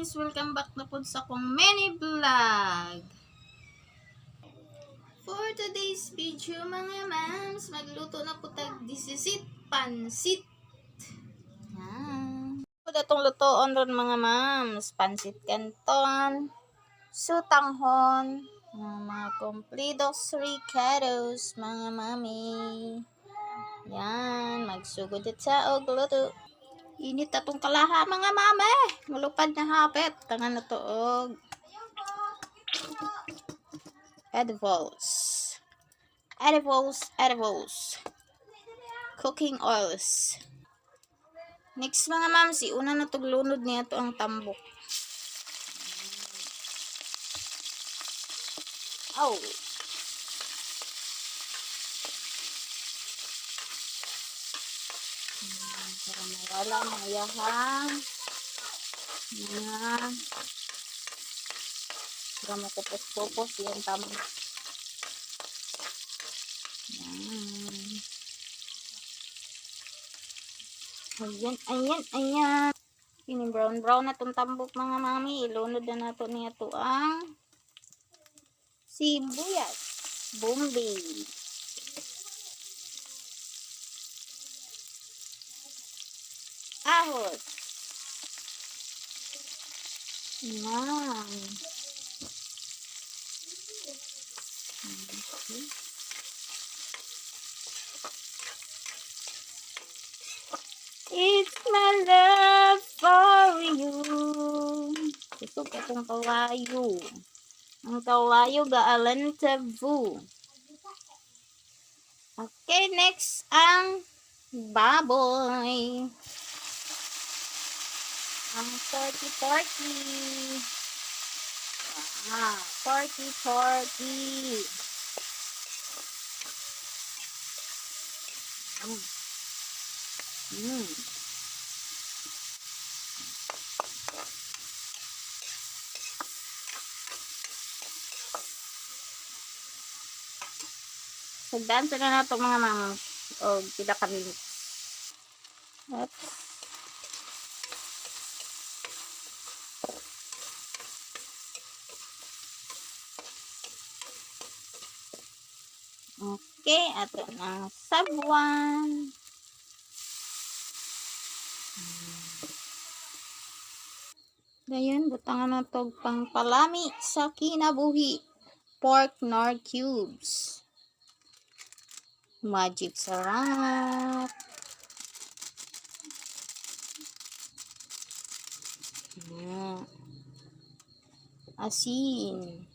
guys! Welcome back na po sa akong mini vlog. For today's video mga mams, magluto na po tag disisit pansit. Yan. Datong lutoon ron mga mams, pansit canton, sutanghon, mga completos ricados mga mami. Yan, magsugod at sa og luto. Init atong kalaha mga mame. Mulupad na hapit. Tangan na tuog. Edibles. Cooking oils. Next mga ma'am, si una na tuglunod niya to ang tambok. Oh. Para mawala mga yahang. Para makupos-kupos yan tama. Ayan. Ini brown na itong tambok mga mami. Ilunod na nato niya to ang sibuyas. Bombay. Ahos. Yan. Okay. It's my love for you. Ito katong kawayo. Ang kawayo gaalan tabu. Okay, next ang baboy. Ang turkey. Turkey. Sagdaan sa na nato mga mama. O, pila kami. Oops. Okay, ato na sabuan. Dayon, butangan na to pang palami sa kinabuhi. Pork nor cubes. Magic sarap. Asin.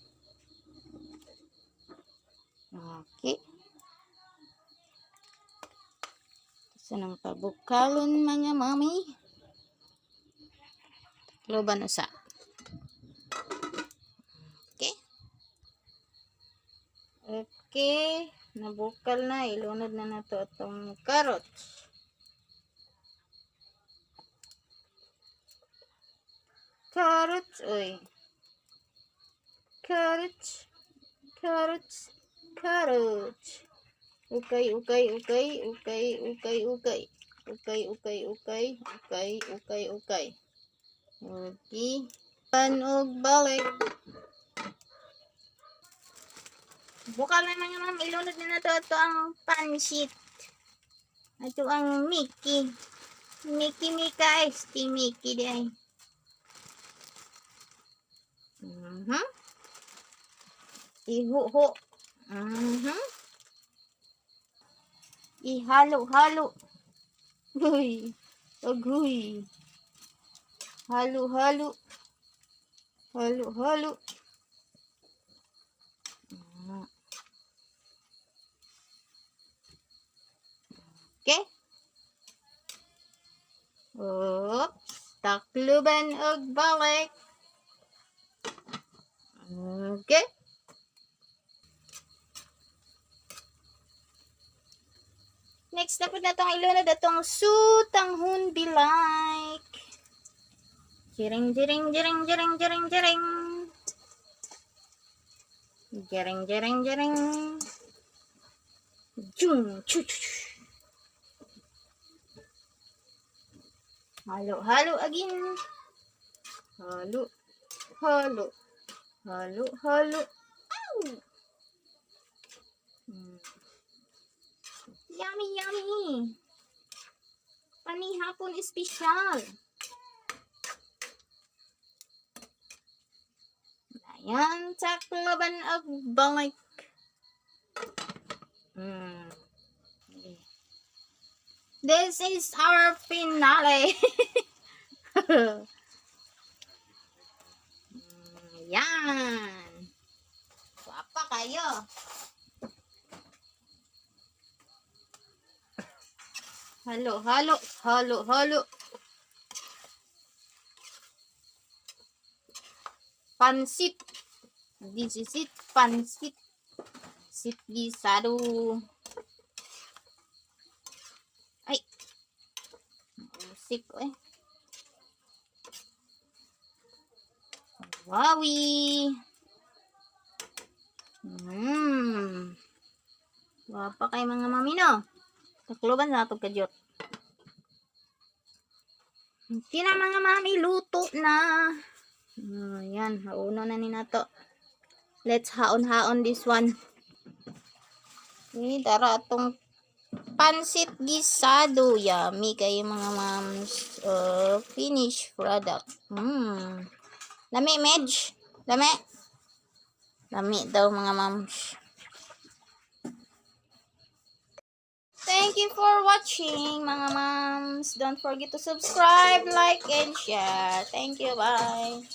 Okay. Sanang pabukalon mga mami. Loban usa. Okay. Nabukal na. Ilunod na nato itong carrots. Oy. Carrots. Okay. Okay. Panog balik. Bukal na mga ma'am. Ilunod na to. Ito ang pansit. Ito ang Mickey. Mika. Esti Mickey day. Ihuho. Ihalo. Huy. Agoy. Halo. Okay. Oops. Takluban og balik. Okay. Next na po na itong ilunod itong sutanghon bilay. Jiring. Jung. Halo again. Halo. Halo. Halo. Halo. Ow! Yummy, yummy. Panihapon espesyal. Ayan, Tacloban of balik. This is our finale. Yan. Wapa kayo. Halo, halo, halo, halo. Pansit. This is it, pansit. Pansit gisado. Ay. Musik eh. Wawi. Wapa kay mga mamino. Takloban sa atong kadyot. Hindi na mga mami, luto na. Ayan, hauno na ni nato. Let's haon-haon this one. Okay, tara atong pansit gisado. Yummy kayo mga moms. Finished product. Lami, Medj. Lami. Lami daw mga moms. Thank you for watching mga moms. Don't forget to subscribe, like, and share. Thank you. Bye.